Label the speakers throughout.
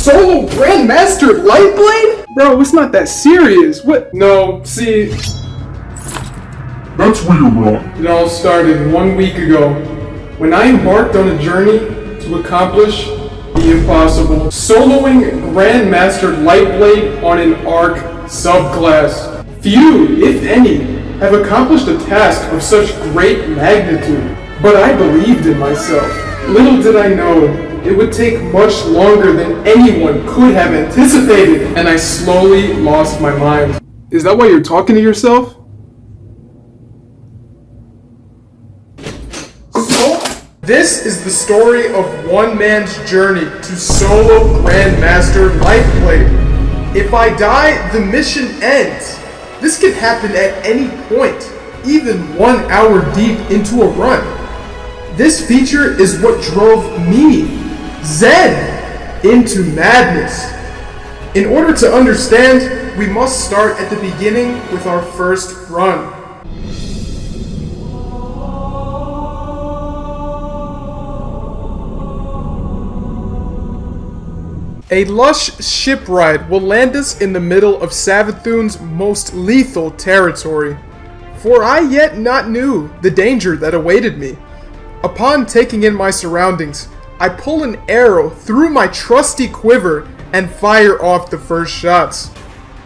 Speaker 1: solo Grandmaster Lightblade? Bro, it's not that serious. What? No, see...
Speaker 2: That's where you're wrong.
Speaker 1: It all started 1 week ago, when I embarked on a journey to accomplish the impossible. Soloing Grandmaster Lightblade on an Arc subclass. Few, if any, have accomplished a task of such great magnitude. But I believed in myself. Little did I know, it would take much longer than anyone could have anticipated, and I slowly lost my mind. Is that why you're talking to yourself? This is the story of one man's journey to solo Grandmaster Lightblade. If I die, the mission ends. This can happen at any point, even 1 hour deep into a run. This feature is what drove me, Zen, into madness. In order to understand, we must start at the beginning with our first run. A lush ship ride will land us in the middle of Savathun's most lethal territory, for I yet not knew the danger that awaited me. Upon taking in my surroundings, I pull an arrow through my trusty quiver and fire off the first shots.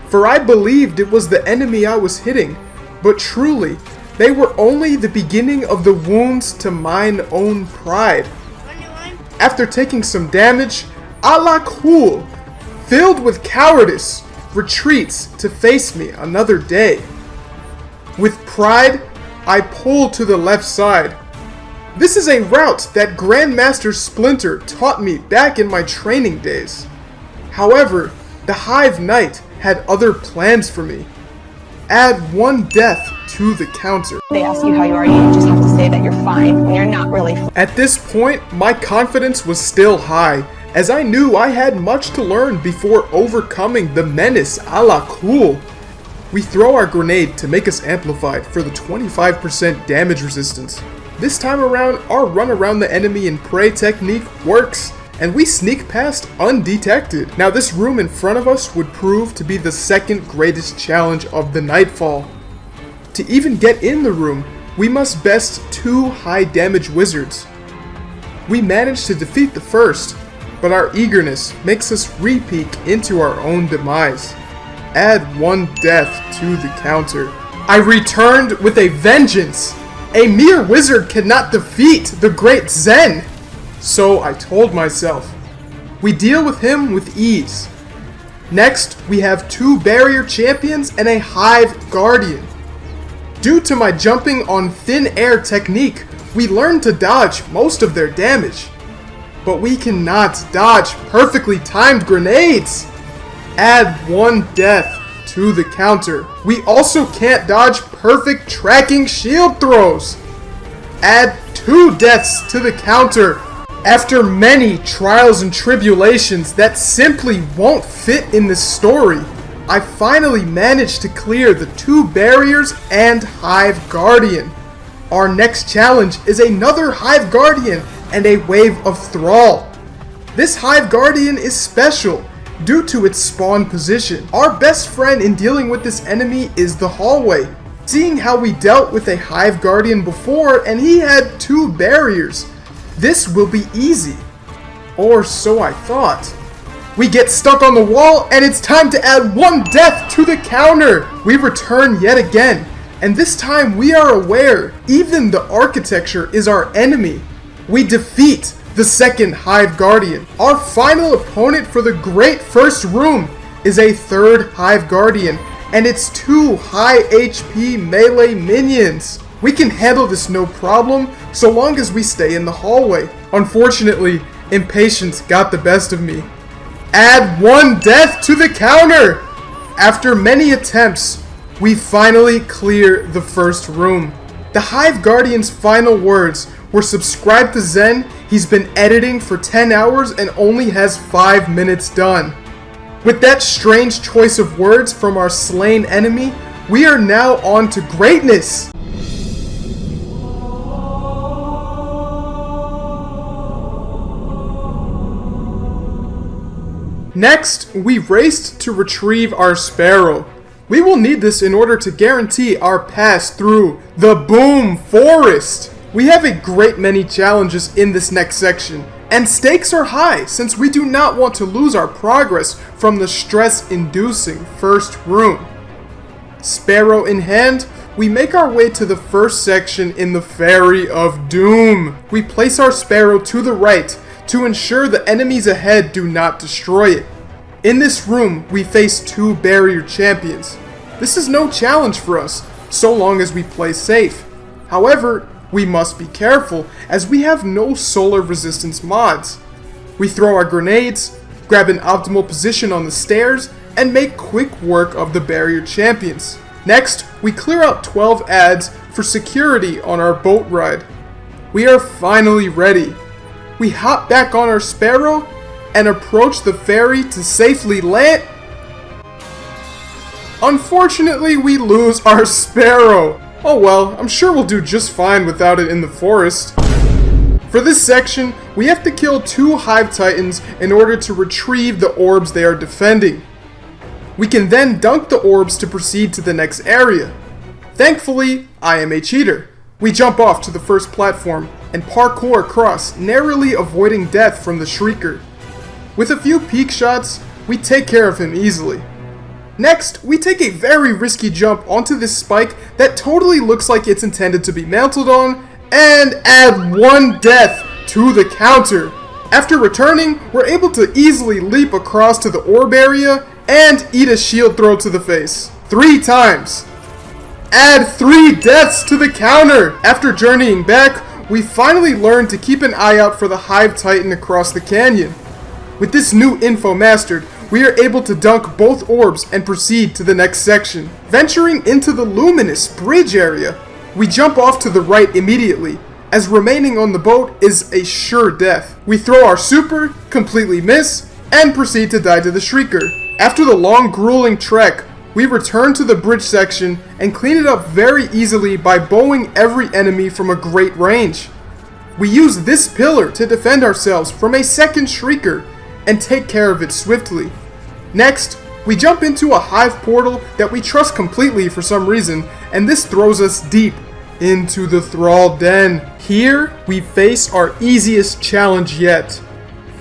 Speaker 1: For I believed it was the enemy I was hitting, but truly, they were only the beginning of the wounds to mine own pride. After taking some damage, Cool, filled with cowardice, retreats to face me another day. With pride, I pull to the left side. This is a route that Grandmaster Splinter taught me back in my training days. However, the Hive Knight had other plans for me. Add 1 death to the counter.
Speaker 3: They ask you how you are, you just have to say that you're fine when you're not really fine.
Speaker 1: At this point, my confidence was still high, as I knew I had much to learn before overcoming the menace Cool. We throw our grenade to make us amplified for the 25% damage resistance. This time around, our run around the enemy and prey technique works, and we sneak past undetected. Now this room in front of us would prove to be the second greatest challenge of the Nightfall. To even get in the room, we must best 2 high damage wizards. We managed to defeat the first, but our eagerness makes us re-peek into our own demise. Add 1 death to the counter. I returned with a vengeance! A mere wizard cannot defeat the great Zen! So I told myself. We deal with him with ease. Next, we have 2 barrier champions and a Hive Guardian. Due to my jumping on thin air technique, we learned to dodge most of their damage. But we cannot dodge perfectly timed grenades! Add 1 death to the counter. We also can't dodge perfect tracking shield throws! Add 2 deaths to the counter. After many trials and tribulations that simply won't fit in this story, I finally managed to clear the 2 barriers and Hive Guardian. Our next challenge is another Hive Guardian and a wave of Thrall. This Hive Guardian is special due to its spawn position. Our best friend in dealing with this enemy is the hallway. Seeing how we dealt with a Hive Guardian before and he had 2 barriers, this will be easy. Or so I thought. We get stuck on the wall and it's time to add 1 death to the counter. We return yet again, and this time we are aware even the architecture is our enemy. We defeat the second Hive Guardian. Our final opponent for the great first room is a 3rd Hive Guardian and its 2 high HP melee minions. We can handle this no problem so long as we stay in the hallway. Unfortunately, impatience got the best of me. Add 1 death to the counter! After many attempts, we finally clear the first room. The Hive Guardian's final words were subscribe to Zen, he's been editing for 10 hours and only has 5 minutes done. With that strange choice of words from our slain enemy, we are now on to greatness! Next, we raced to retrieve our sparrow. We will need this in order to guarantee our pass through the Boom Forest. We have a great many challenges in this next section, and stakes are high since we do not want to lose our progress from the stress-inducing first room. Sparrow in hand, we make our way to the first section in the Ferry of Doom. We place our sparrow to the right to ensure the enemies ahead do not destroy it. In this room, we face 2 barrier champions. This is no challenge for us, so long as we play safe. However, we must be careful, as we have no solar resistance mods. We throw our grenades, grab an optimal position on the stairs, and make quick work of the barrier champions. Next, we clear out 12 ads for security on our boat ride. We are finally ready. We hop back on our sparrow and approach the ferry to safely land. Unfortunately, we lose our sparrow. Oh well, I'm sure we'll do just fine without it in the forest. For this section, we have to kill 2 hive titans in order to retrieve the orbs they are defending. We can then dunk the orbs to proceed to the next area. Thankfully, I am a cheater. We jump off to the first platform and parkour across, narrowly avoiding death from the Shrieker. With a few peek shots, we take care of him easily. Next, we take a very risky jump onto this spike that totally looks like it's intended to be mounted on, and add 1 death to the counter. After returning, we're able to easily leap across to the orb area and eat a shield throw to the face. 3 times. Add 3 deaths to the counter. After journeying back, we finally learn to keep an eye out for the Hive Titan across the canyon. With this new info mastered, we are able to dunk both orbs and proceed to the next section. Venturing into the luminous bridge area, we jump off to the right immediately, as remaining on the boat is a sure death. We throw our super, completely miss, and proceed to die to the Shrieker. After the long grueling trek, we return to the bridge section and clean it up very easily by bowing every enemy from a great range. We use this pillar to defend ourselves from a second Shrieker and take care of it swiftly. Next, we jump into a hive portal that we trust completely for some reason, and this throws us deep into the Thrall Den. Here, we face our easiest challenge yet,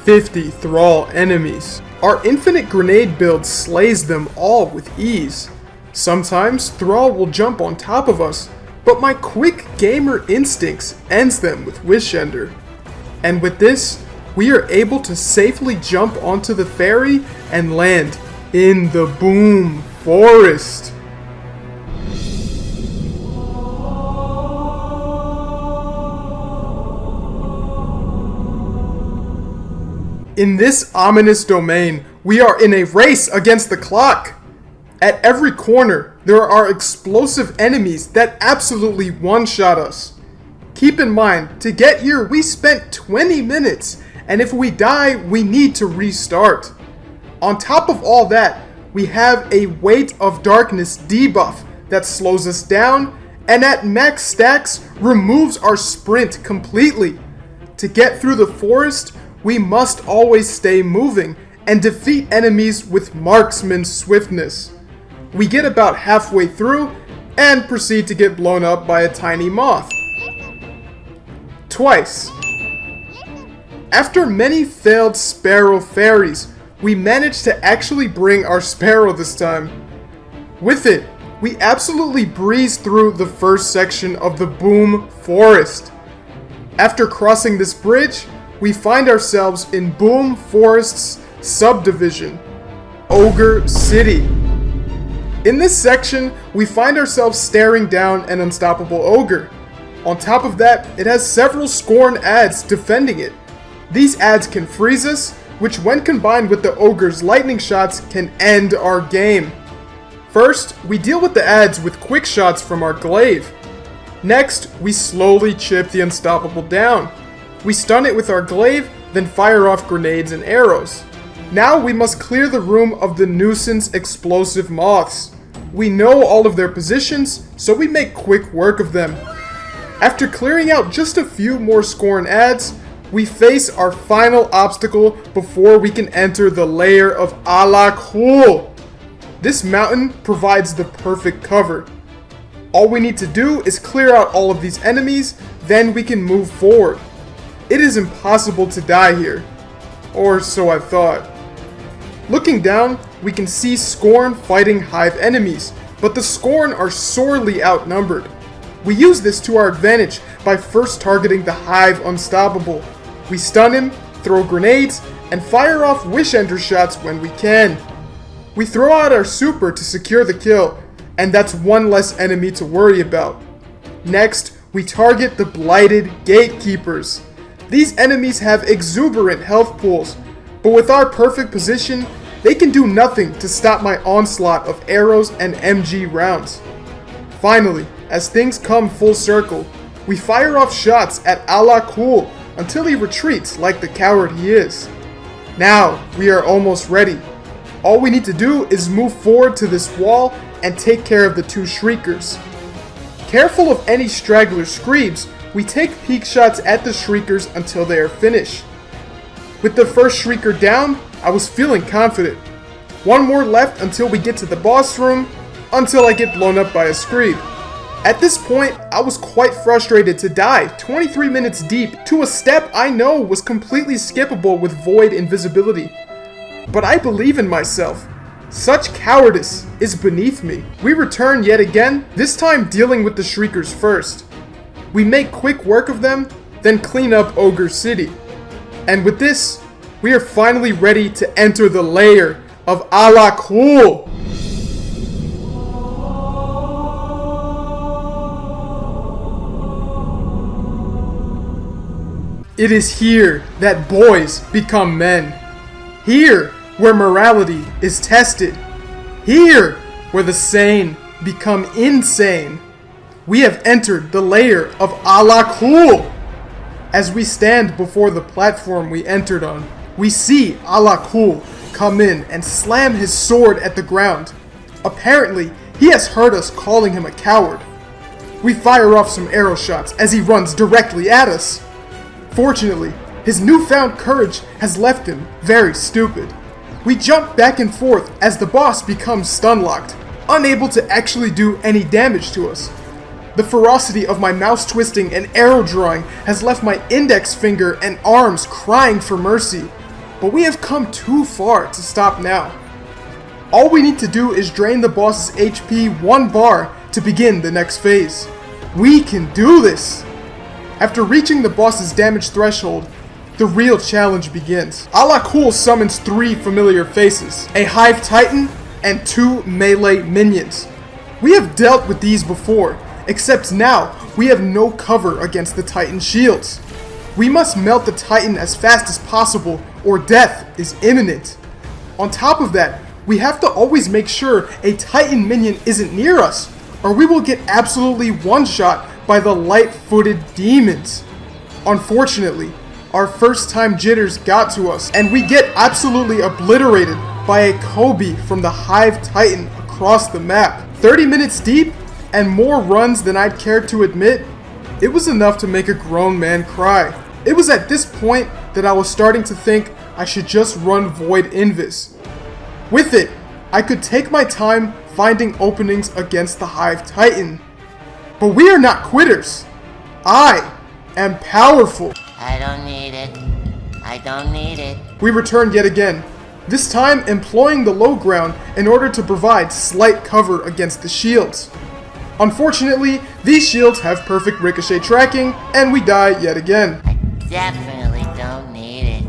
Speaker 1: 50 Thrall enemies. Our infinite grenade build slays them all with ease. Sometimes Thrall will jump on top of us, but my quick gamer instincts ends them with Wishender. And with this, we are able to safely jump onto the ferry and land in the Boom Forest. In this ominous domain, we are in a race against the clock. At every corner, there are explosive enemies that absolutely one-shot us. Keep in mind, to get here, we spent 20 minutes, and if we die, we need to restart. On top of all that, we have a Weight of Darkness debuff that slows us down, and at max stacks, removes our sprint completely. To get through the forest, we must always stay moving and defeat enemies with marksman swiftness. We get about halfway through and proceed to get blown up by a tiny moth. Twice. After many failed sparrow ferries, we managed to actually bring our sparrow this time. With it, we absolutely breeze through the first section of the Boom Forest. After crossing this bridge, we find ourselves in Boom Forest's subdivision, Ogre City. In this section, we find ourselves staring down an unstoppable ogre. On top of that, it has several Scorn ads defending it. These ads can freeze us, which when combined with the ogre's lightning shots can end our game. First, we deal with the ads with quick shots from our glaive. Next, we slowly chip the unstoppable down. We stun it with our glaive, then fire off grenades and arrows. Now we must clear the room of the nuisance explosive moths. We know all of their positions, so we make quick work of them. After clearing out just a few more Scorn ads, we face our final obstacle before we can enter the lair of Alakul. This mountain provides the perfect cover. All we need to do is clear out all of these enemies, then we can move forward. It is impossible to die here. Or so I thought. Looking down, we can see Scorn fighting Hive enemies, but the Scorn are sorely outnumbered. We use this to our advantage by first targeting the Hive Unstoppable. We stun him, throw grenades, and fire off Wish Ender shots when we can. We throw out our super to secure the kill, and that's one less enemy to worry about. Next, we target the Blighted Gatekeepers. These enemies have exuberant health pools, but with our perfect position, they can do nothing to stop my onslaught of arrows and MG rounds. Finally, as things come full circle, we fire off shots at Alakul until he retreats like the coward he is. Now, we are almost ready. All we need to do is move forward to this wall and take care of the two Shriekers. Careful of any straggler screams, we take peek shots at the Shriekers until they are finished. With the first Shrieker down, I was feeling confident. One more left until we get to the boss room, until I get blown up by a scream. At this point, I was quite frustrated to die 23 minutes deep to a step I know was completely skippable with void invisibility. But I believe in myself. Such cowardice is beneath me. We return yet again, this time dealing with the Shriekers first. We make quick work of them, then clean up Ogre City. And with this, we are finally ready to enter the lair of Alakul. It is here that boys become men. Here where morality is tested. Here where the sane become insane. We have entered the lair of Alakul. As we stand before the platform we entered on, we see Alakul come in and slam his sword at the ground. Apparently, he has heard us calling him a coward. We fire off some arrow shots as he runs directly at us. Fortunately, his newfound courage has left him very stupid. We jump back and forth as the boss becomes stun-locked, unable to actually do any damage to us. The ferocity of my mouse twisting and arrow drawing has left my index finger and arms crying for mercy, but we have come too far to stop now. All we need to do is drain the boss's HP 1 bar to begin the next phase. We can do this! After reaching the boss's damage threshold, the real challenge begins. Alakul summons 3 familiar faces, a Hive Titan and 2 melee minions. We have dealt with these before, except now we have no cover against the Titan shields. We must melt the Titan as fast as possible or death is imminent. On top of that, we have to always make sure a Titan minion isn't near us, or we will get absolutely one-shot by the light-footed demons. Unfortunately, our first-time jitters got to us, and we get absolutely obliterated by a Kobe from the Hive Titan across the map. 30 minutes deep, and more runs than I'd care to admit, it was enough to make a grown man cry. It was at this point that I was starting to think I should just run Void Invis. With it, I could take my time finding openings against the Hive Titan. But we are not quitters. I am powerful.
Speaker 2: I don't need it. I don't need it.
Speaker 1: We return yet again, this time employing the low ground in order to provide slight cover against the shields. Unfortunately, these shields have perfect ricochet tracking, and we die yet again.
Speaker 2: I definitely don't need it.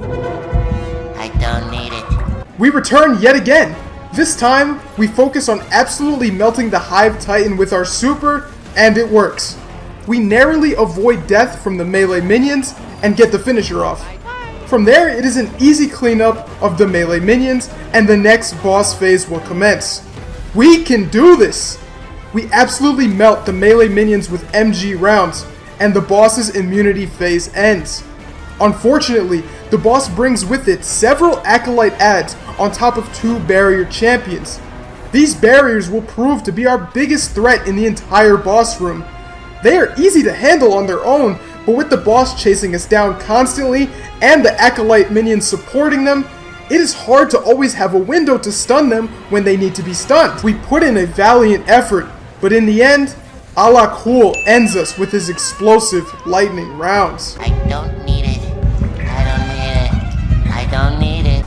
Speaker 2: I don't need it.
Speaker 1: We return yet again. This time, we focus on absolutely melting the Hive Titan with our super, and it works. We narrowly avoid death from the melee minions and get the finisher off. From there, it is an easy cleanup of the melee minions, and the next boss phase will commence. We can do this! We absolutely melt the melee minions with MG rounds, and the boss's immunity phase ends. Unfortunately, the boss brings with it several acolyte adds on top of 2 barrier champions. These barriers will prove to be our biggest threat in the entire boss room. They are easy to handle on their own, but with the boss chasing us down constantly and the acolyte minions supporting them, it is hard to always have a window to stun them when they need to be stunned. We put in a valiant effort, but in the end, Alakul ends us with his explosive lightning rounds.
Speaker 2: I don't need it. I don't need it. I don't need it.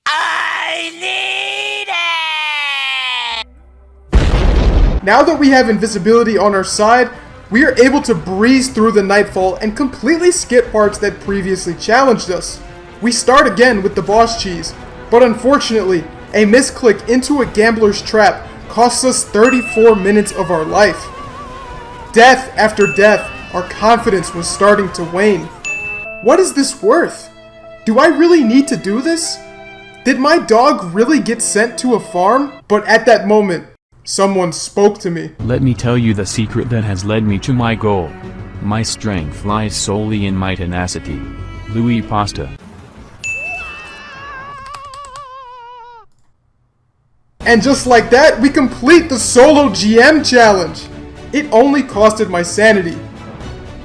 Speaker 2: I need it!
Speaker 1: Now that we have invisibility on our side, we are able to breeze through the Nightfall and completely skip parts that previously challenged us. We start again with the boss cheese, but unfortunately, a misclick into a gambler's trap costs us 34 minutes of our life. Death after death, our confidence was starting to wane. What is this worth? Do I really need to do this? Did my dog really get sent to a farm? But at that moment, someone spoke to me.
Speaker 4: Let me tell you the secret that has led me to my goal. My strength lies solely in my tenacity. Louis Pasta.
Speaker 1: And just like that, we complete the solo GM challenge. It only costed my sanity.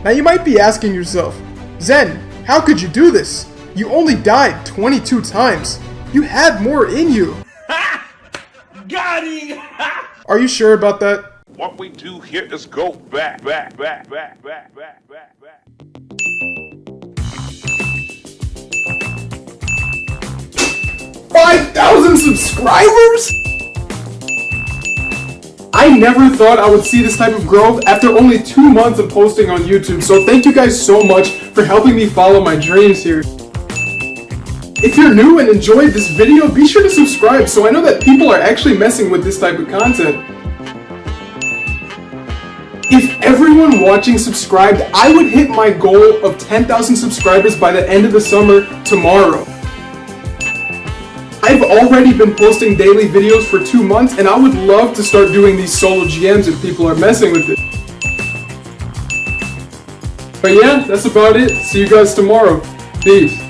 Speaker 1: Now you might be asking yourself, Zen, how could you do this? You only died 22 times. You had more in you.
Speaker 5: Got him!
Speaker 1: Are you sure about that?
Speaker 5: What we do here is go back.
Speaker 1: 5,000 subscribers? I never thought I would see this type of growth after only 2 months of posting on YouTube, so thank you guys so much for helping me follow my dreams here. If you're new and enjoyed this video, be sure to subscribe so I know that people are actually messing with this type of content. If everyone watching subscribed, I would hit my goal of 10,000 subscribers by the end of the summer tomorrow. I've already been posting daily videos for 2 months, and I would love to start doing these solo GMs if people are messing with it. But yeah, that's about it. See you guys tomorrow. Peace.